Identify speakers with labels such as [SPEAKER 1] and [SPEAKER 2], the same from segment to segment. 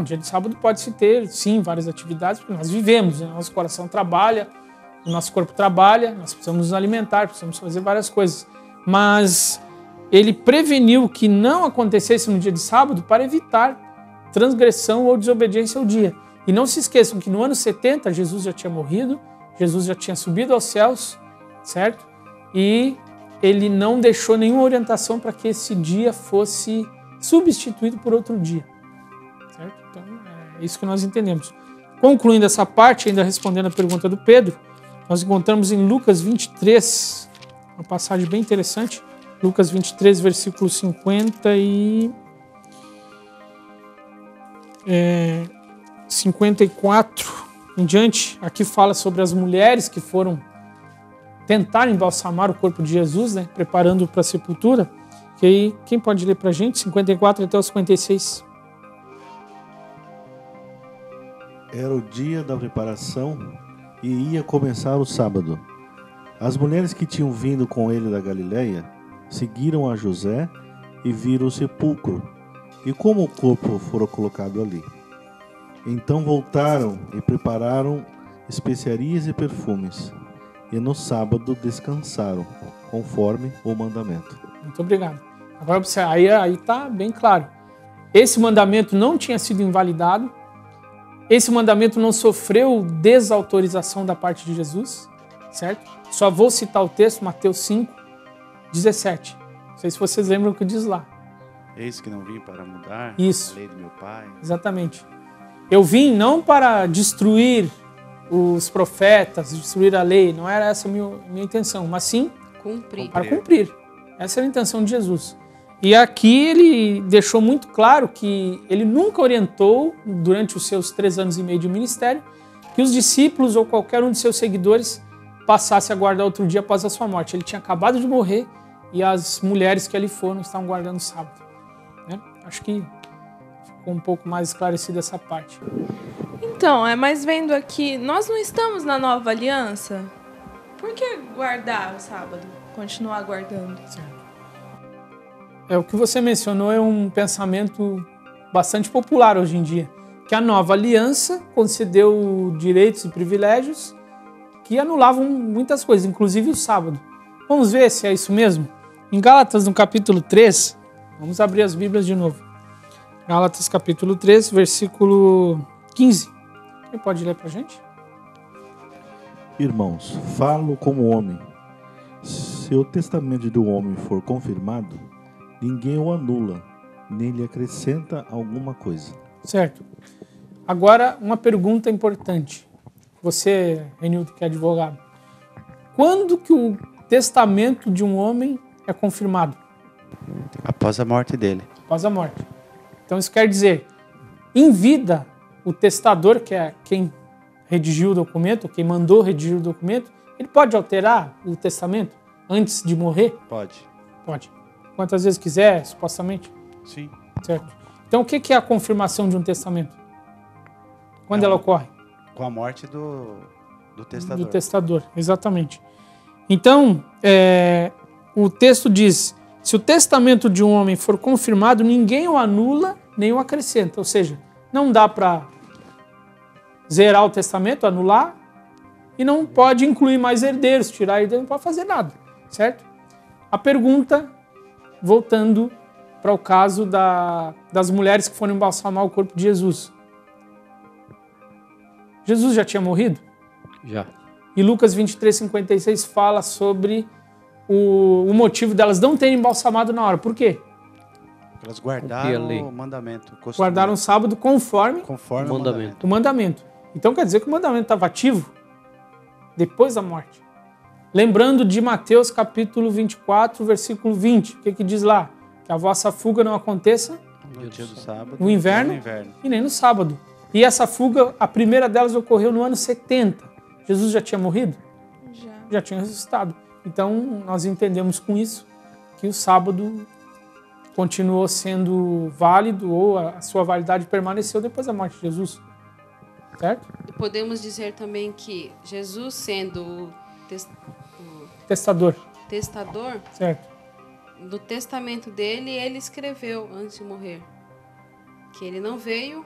[SPEAKER 1] dia de sábado pode-se ter, sim, várias atividades, porque nós vivemos, né? Nosso coração trabalha, o nosso corpo trabalha, nós precisamos nos alimentar, precisamos fazer várias coisas. Mas ele preveniu que não acontecesse no dia de sábado para evitar transgressão ou desobediência ao dia. E não se esqueçam que no ano 70 Jesus já tinha morrido, Jesus já tinha subido aos céus, certo? E ele não deixou nenhuma orientação para que esse dia fosse substituído por outro dia, certo? Então é isso que nós entendemos. Concluindo essa parte, ainda respondendo a pergunta do Pedro, nós encontramos em Lucas 23, uma passagem bem interessante, Lucas 23, versículo 54 em diante. Aqui fala sobre as mulheres que foram tentar embalsamar o corpo de Jesus, né, preparando para a sepultura. Que aí, quem pode ler para a gente? 54 até os 56.
[SPEAKER 2] Era o dia da preparação e ia começar o sábado. As mulheres que tinham vindo com ele da Galileia seguiram a José e viram o sepulcro e como o corpo fora colocado ali. Então voltaram e prepararam especiarias e perfumes, e no sábado descansaram, conforme o mandamento.
[SPEAKER 1] Muito obrigado. Agora aí está bem claro. Esse mandamento não tinha sido invalidado, esse mandamento não sofreu desautorização da parte de Jesus, certo? Só vou citar o texto, Mateus 5, 17. Não sei se vocês lembram o que diz lá.
[SPEAKER 3] Eis que não vim para mudar
[SPEAKER 1] Isso.
[SPEAKER 3] a lei do meu Pai.
[SPEAKER 1] Exatamente. Eu vim não para destruir os profetas, destruir a lei, não era essa a minha intenção, mas sim para cumprir. Essa era a intenção de Jesus. E aqui ele deixou muito claro que ele nunca orientou, durante os seus 3 anos e meio de ministério, que os discípulos ou qualquer um de seus seguidores passasse a guardar outro dia após a sua morte. Ele tinha acabado de morrer e as mulheres que ali foram estavam guardando o sábado, né? Acho que ficou um pouco mais esclarecida essa parte.
[SPEAKER 4] Então, mas vendo aqui, nós não estamos na nova aliança? Por que guardar o sábado? Continuar guardando?
[SPEAKER 1] Certo. O que você mencionou é um pensamento bastante popular hoje em dia, que a nova aliança concedeu direitos e privilégios que anulavam muitas coisas, inclusive o sábado. Vamos ver se é isso mesmo? Em Gálatas, no capítulo 3, vamos abrir as Bíblias de novo. Gálatas, capítulo 3, versículo 15. Quem pode ler para a gente?
[SPEAKER 2] Irmãos, falo como homem. Se o testamento do homem for confirmado, ninguém o anula, nem lhe acrescenta alguma coisa.
[SPEAKER 1] Certo. Agora, uma pergunta importante. Você, Renildo, que é advogado. Quando que o testamento de um homem é confirmado?
[SPEAKER 3] Após a morte dele.
[SPEAKER 1] Após a morte. Então isso quer dizer, em vida, o testador, que é quem redigiu o documento, quem mandou redigir o documento, ele pode alterar o testamento antes de morrer?
[SPEAKER 3] Pode.
[SPEAKER 1] Pode. Quantas vezes quiser, supostamente?
[SPEAKER 3] Sim.
[SPEAKER 1] Certo. Então o que é a confirmação de um testamento? Quando ela ocorre?
[SPEAKER 3] Com a morte do testador.
[SPEAKER 1] Do testador, exatamente. Então, o texto diz, se o testamento de um homem for confirmado, ninguém o anula, nem o acrescenta. Ou seja, não dá para zerar o testamento, anular, e não pode incluir mais herdeiros, tirar herdeiros, não pode fazer nada, certo? A pergunta, voltando para o caso das mulheres que foram embalsamar o corpo de Jesus. Jesus já tinha morrido?
[SPEAKER 5] Já.
[SPEAKER 1] E Lucas 23, 56 fala sobre o motivo delas não terem embalsamado na hora. Por quê?
[SPEAKER 3] Elas guardaram o mandamento.
[SPEAKER 1] Guardaram o sábado conforme
[SPEAKER 3] o
[SPEAKER 1] mandamento. Então quer dizer que o mandamento estava ativo depois da morte. Lembrando de Mateus capítulo 24, versículo 20. O que diz lá? Que a vossa fuga não aconteça
[SPEAKER 3] no dia do sábado,
[SPEAKER 1] no inverno e nem no sábado. E essa fuga, a primeira delas ocorreu no ano 70. Jesus já tinha morrido? Já tinha ressuscitado. Então, nós entendemos com isso que o sábado continuou sendo válido ou a sua validade permaneceu depois da morte de Jesus. Certo?
[SPEAKER 6] Podemos dizer também que Jesus, sendo o
[SPEAKER 1] testador,
[SPEAKER 6] certo? No testamento dele, ele escreveu antes de morrer que ele não veio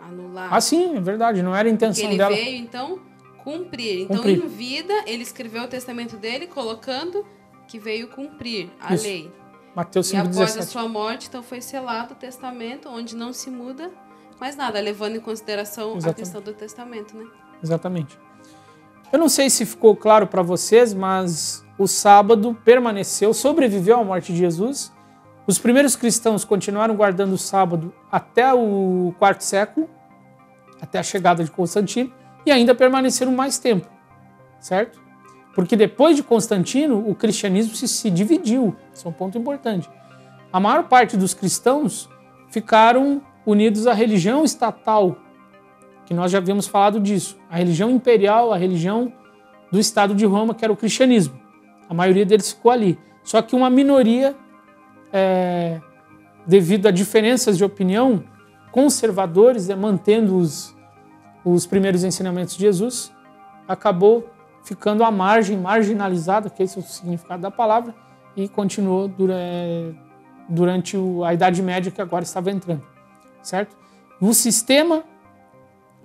[SPEAKER 6] anular.
[SPEAKER 1] Ah, sim, é verdade. Não era a intenção
[SPEAKER 6] Porque ele
[SPEAKER 1] dela.
[SPEAKER 6] veio, então, cumprir. Então,
[SPEAKER 1] Cumprir.
[SPEAKER 6] em vida, ele escreveu o testamento dele colocando que veio cumprir a
[SPEAKER 1] Isso.
[SPEAKER 6] lei.
[SPEAKER 1] Mateus
[SPEAKER 6] E após
[SPEAKER 1] 5,17.
[SPEAKER 6] a sua morte, então, foi selado o testamento, onde não se muda mais nada, levando em consideração a questão do testamento, né?
[SPEAKER 1] Exatamente. Eu não sei se ficou claro para vocês, mas o sábado permaneceu, sobreviveu à morte de Jesus. Os primeiros cristãos continuaram guardando o sábado até o quarto século, até a chegada de Constantino, e ainda permaneceram mais tempo, certo? Porque depois de Constantino, o cristianismo se dividiu. Isso é um ponto importante. A maior parte dos cristãos ficaram unidos à religião estatal, que nós já havíamos falado disso. A religião imperial, a religião do Estado de Roma, que era o cristianismo. A maioria deles ficou ali. Só que uma minoria, devido a diferenças de opinião, conservadores, mantendo os primeiros ensinamentos de Jesus, acabou ficando à margem, marginalizada, que esse é o significado da palavra, e continuou durante a Idade Média, que agora estava entrando, certo? O sistema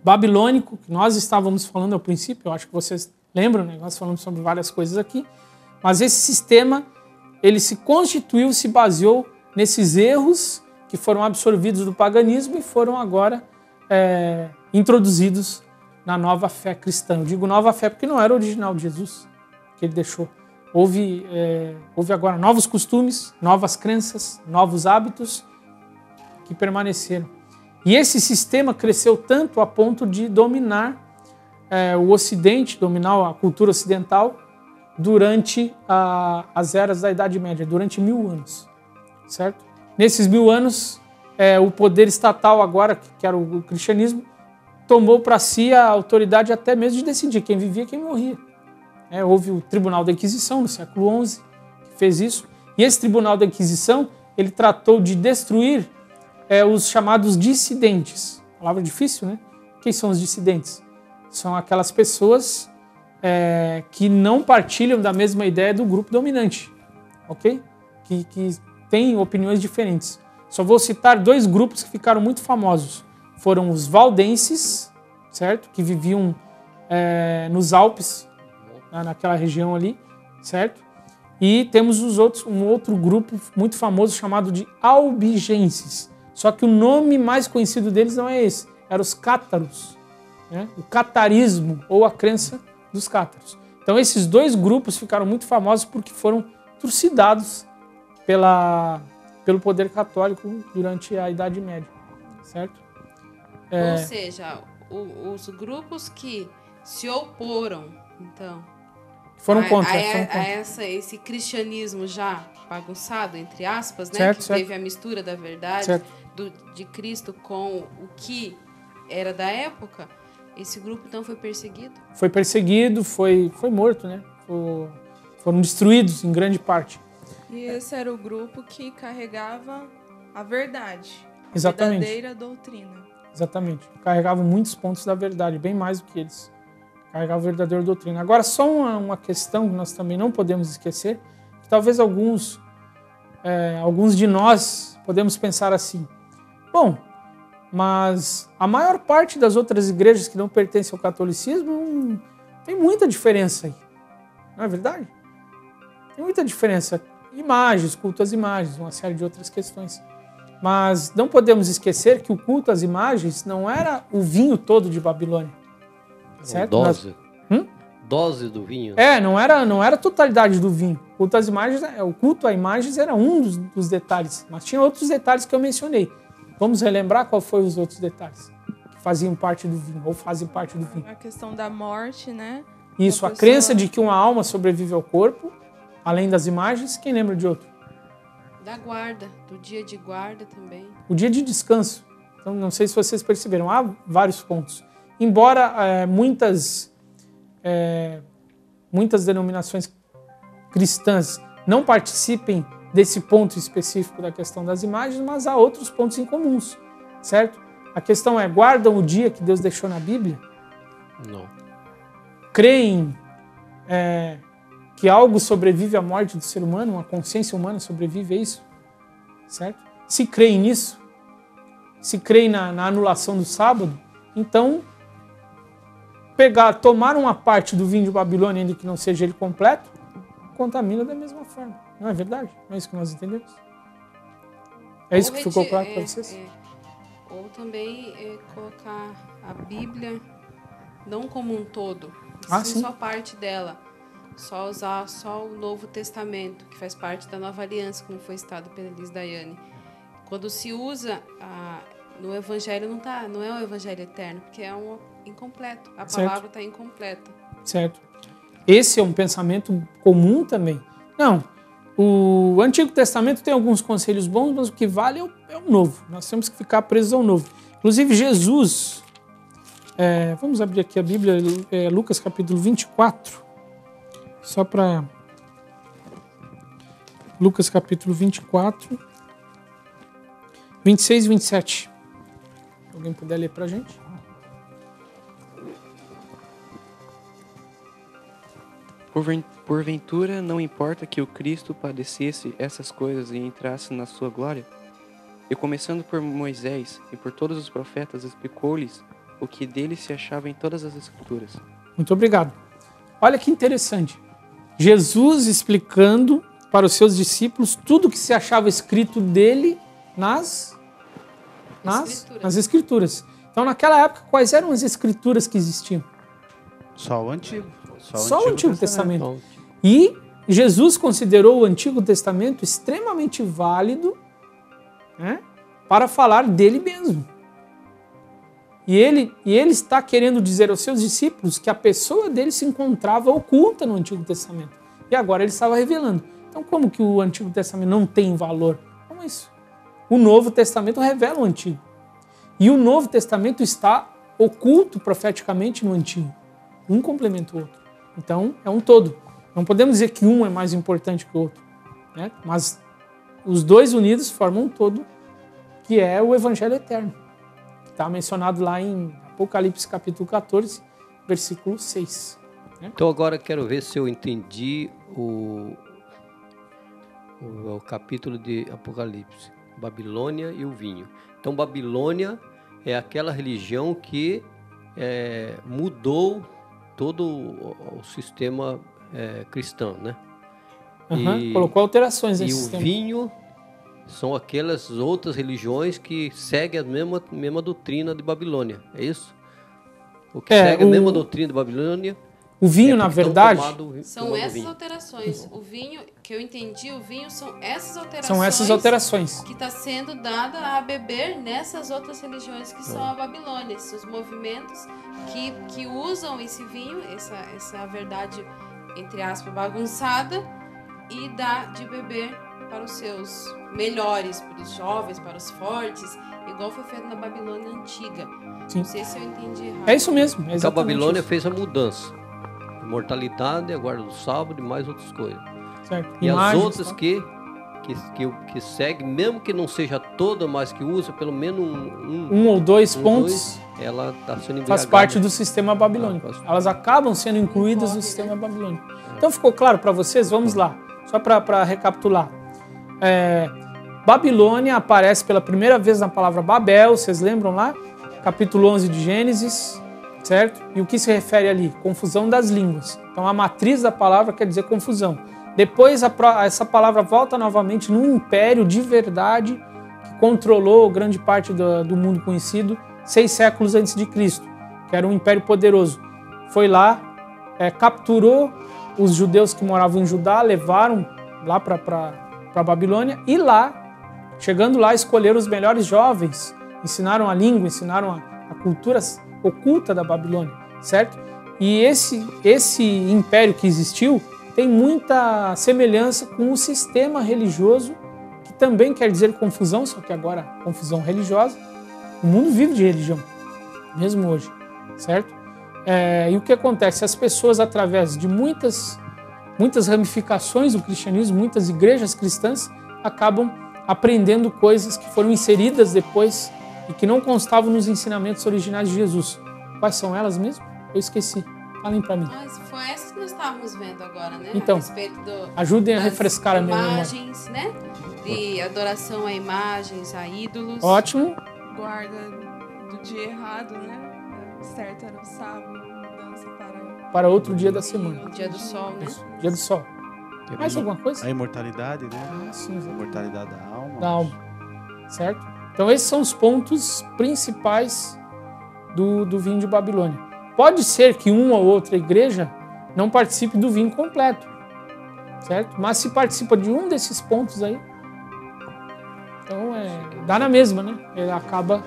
[SPEAKER 1] babilônico, que nós estávamos falando ao princípio, eu acho que vocês lembram, né? Nós falamos sobre várias coisas aqui, mas esse sistema, ele se constituiu, se baseou nesses erros que foram absorvidos do paganismo e foram agora introduzidos na nova fé cristã. Eu digo nova fé porque não era original de Jesus, que ele deixou. Houve agora novos costumes, novas crenças, novos hábitos que permaneceram. E esse sistema cresceu tanto a ponto de dominar o Ocidente, dominar a cultura ocidental durante as eras da Idade Média, durante 1000 anos, certo? Nesses 1000 anos, o poder estatal agora, que era o cristianismo, tomou para si a autoridade até mesmo de decidir quem vivia e quem morria. Houve o Tribunal da Inquisição, no século XI, que fez isso. E esse Tribunal da Inquisição, ele tratou de destruir os chamados dissidentes. Palavra difícil, né? Quem são os dissidentes? São aquelas pessoas que não partilham da mesma ideia do grupo dominante, ok? Que têm opiniões diferentes. Só vou citar 2 grupos que ficaram muito famosos. Foram os valdenses, certo? Que viviam nos Alpes, naquela região ali, certo? E temos um outro grupo muito famoso chamado de albigenses. Só que o nome mais conhecido deles não é esse, eram os cátaros, né? O catarismo, ou a crença dos cátaros. Então esses 2 grupos ficaram muito famosos porque foram trucidados pelo poder católico durante a Idade Média, certo?
[SPEAKER 6] Ou seja, os grupos que se oporam, então,
[SPEAKER 1] foram contra,
[SPEAKER 6] esse cristianismo já bagunçado, entre aspas, né?
[SPEAKER 1] Certo,
[SPEAKER 6] que
[SPEAKER 1] certo.
[SPEAKER 6] teve a mistura da verdade de Cristo com o que era da época, esse grupo então foi perseguido? Foi perseguido,
[SPEAKER 1] foi morto, né? Foram destruídos em grande parte.
[SPEAKER 4] E esse era o grupo que carregava a verdade,
[SPEAKER 1] exatamente,
[SPEAKER 4] a verdadeira doutrina.
[SPEAKER 1] Exatamente. Carregavam muitos pontos da verdade, bem mais do que eles. Carregavam a verdadeira doutrina. Agora, só uma questão que nós também não podemos esquecer, que talvez alguns de nós podemos pensar assim. Bom, mas a maior parte das outras igrejas que não pertencem ao catolicismo tem muita diferença aí. Não é verdade? Tem muita diferença. Imagens, culto às imagens, uma série de outras questões. Mas não podemos esquecer que o culto às imagens não era o vinho todo de Babilônia. Certo?
[SPEAKER 5] Dose. Dose do vinho.
[SPEAKER 1] Não era a totalidade do vinho. O culto a imagens era um dos detalhes. Mas tinha outros detalhes que eu mencionei. Vamos relembrar qual foram os outros detalhes que faziam parte do vinho, ou fazem parte do vinho.
[SPEAKER 4] A questão da morte, né?
[SPEAKER 1] Isso, a crença de que uma alma sobrevive ao corpo, além das imagens. Quem lembra de outro?
[SPEAKER 6] Da guarda, do dia de guarda também.
[SPEAKER 1] O dia de descanso. Então, não sei se vocês perceberam, há vários pontos. Embora muitas denominações cristãs não participem desse ponto específico da questão das imagens, mas há outros pontos em comuns, certo? A questão é, guardam o dia que Deus deixou na Bíblia?
[SPEAKER 5] Não.
[SPEAKER 1] Creem que algo sobrevive à morte do ser humano, uma consciência humana sobrevive a isso, certo? Se creem nisso, se creem na anulação do sábado, então tomar uma parte do vinho de Babilônia, ainda que não seja ele completo, contamina da mesma forma. Não é verdade? Não é isso que nós entendemos? É isso que ficou claro para vocês?
[SPEAKER 6] Ou também colocar a Bíblia não como um todo, sim só parte dela. Só usar só o Novo Testamento, que faz parte da Nova Aliança, como foi citado pela Elis Daiane. Quando se usa no Evangelho, não é o Evangelho eterno, porque é incompleto. A palavra está incompleta.
[SPEAKER 1] Certo. Esse é um pensamento comum também. Não, o Antigo Testamento tem alguns conselhos bons, mas o que vale é o Novo. Nós temos que ficar presos ao Novo. Inclusive, Jesus... vamos abrir aqui a Bíblia, Lucas capítulo 24. Só para... Lucas capítulo 24, 26 e 27. Se alguém puder ler para a gente.
[SPEAKER 7] Porventura, não importa que o Cristo padecesse essas coisas e entrasse na sua glória? E começando por Moisés e por todos os profetas, explicou-lhes o que dele se achava em todas as Escrituras.
[SPEAKER 1] Muito obrigado. Olha que interessante. Jesus explicando para os seus discípulos tudo o que se achava escrito dele nas Escrituras. Então, naquela época, quais eram as Escrituras que existiam?
[SPEAKER 3] Só o Antigo.
[SPEAKER 1] Só o Antigo Testamento. E Jesus considerou o Antigo Testamento extremamente válido, né, para falar dele mesmo. E ele está querendo dizer aos seus discípulos que a pessoa dele se encontrava oculta no Antigo Testamento. E agora ele estava revelando. Então, como que o Antigo Testamento não tem valor? Como é isso? O Novo Testamento revela o Antigo. E o Novo Testamento está oculto profeticamente no Antigo. Um complementa o outro. Então, é um todo. Não podemos dizer que um é mais importante que o outro, né? Mas os dois unidos formam um todo, que é o Evangelho Eterno. Está mencionado lá em Apocalipse capítulo 14, versículo 6. Né?
[SPEAKER 5] Então agora quero ver se eu entendi o capítulo de Apocalipse. Babilônia e o vinho. Então Babilônia é aquela religião que mudou todo o sistema cristão, né?
[SPEAKER 1] Colocou alterações nesse sistema.
[SPEAKER 5] E o vinho são aquelas outras religiões que seguem a mesma doutrina de Babilônia, é isso? O que segue a mesma doutrina de Babilônia.
[SPEAKER 1] O vinho, na verdade...
[SPEAKER 6] São essas alterações. O vinho, que eu entendi, são essas alterações.
[SPEAKER 1] São essas alterações.
[SPEAKER 6] Que está sendo dada a beber nessas outras religiões que são a Babilônia. Esses movimentos que usam esse vinho, essa verdade, entre aspas, bagunçada, e dá de beber para os seus melhores, para os jovens, para os fortes, igual foi feito na Babilônia antiga.
[SPEAKER 1] Sim.
[SPEAKER 6] Não sei se eu entendi errado.
[SPEAKER 1] É isso mesmo.
[SPEAKER 5] Então a Babilônia fez a mudança. Mortalidade, a guarda do sábado e mais outras coisas.
[SPEAKER 1] Certo.
[SPEAKER 5] E as outras que seguem, mesmo que não seja toda, mas que usa pelo menos
[SPEAKER 1] um ou dois pontos,
[SPEAKER 5] ela está sendo embriagada.
[SPEAKER 1] Faz parte do sistema babilônico. Elas acabam sendo incluídas no sistema babilônico. Então ficou claro para vocês? Vamos lá. Só para recapitular. Babilônia aparece pela primeira vez na palavra Babel, vocês lembram lá? Capítulo 11 de Gênesis, certo? E o que se refere ali? Confusão das línguas. Então a matriz da palavra quer dizer confusão. Depois essa palavra volta novamente num império de verdade que controlou grande parte do mundo conhecido 6 séculos antes de Cristo, que era um império poderoso. Foi lá, capturou os judeus que moravam em Judá, levaram lá para a Babilônia e lá, chegando lá, escolheram os melhores jovens, ensinaram a língua, ensinaram a cultura oculta da Babilônia, certo? E esse império que existiu tem muita semelhança com o sistema religioso, que também quer dizer confusão, só que agora confusão religiosa. O mundo vive de religião, mesmo hoje, certo? E o que acontece? As pessoas, através de muitas ramificações do cristianismo, muitas igrejas cristãs, acabam aprendendo coisas que foram inseridas depois e que não constavam nos ensinamentos originais de Jesus. Quais são elas mesmo? Eu esqueci. Falem para mim.
[SPEAKER 6] Foi essa que nós estávamos vendo agora, né?
[SPEAKER 1] Então,
[SPEAKER 6] a respeito
[SPEAKER 1] ajudem a refrescar a minha memória.
[SPEAKER 6] Imagens, né? De adoração a imagens, a ídolos.
[SPEAKER 1] Ótimo.
[SPEAKER 4] guarda do dia errado, né? O certo era o sábado, mudança
[SPEAKER 1] para outro dia da semana.
[SPEAKER 6] O dia do sol, né?
[SPEAKER 1] Isso, dia do sol. Mais alguma coisa?
[SPEAKER 3] A imortalidade, né?
[SPEAKER 1] Sim,
[SPEAKER 3] A imortalidade da alma.
[SPEAKER 1] Da alma. Certo? Então esses são os pontos principais do vinho de Babilônia. Pode ser que uma ou outra igreja não participe do vinho completo, certo? Mas se participa de um desses pontos aí, então dá na mesma, né? Ele acaba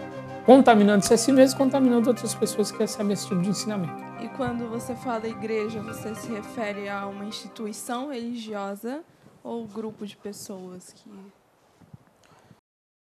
[SPEAKER 1] contaminando-se a si mesmo, contaminando outras pessoas que recebem esse tipo de ensinamento.
[SPEAKER 4] E quando você fala igreja, você se refere a uma instituição religiosa ou grupo de pessoas que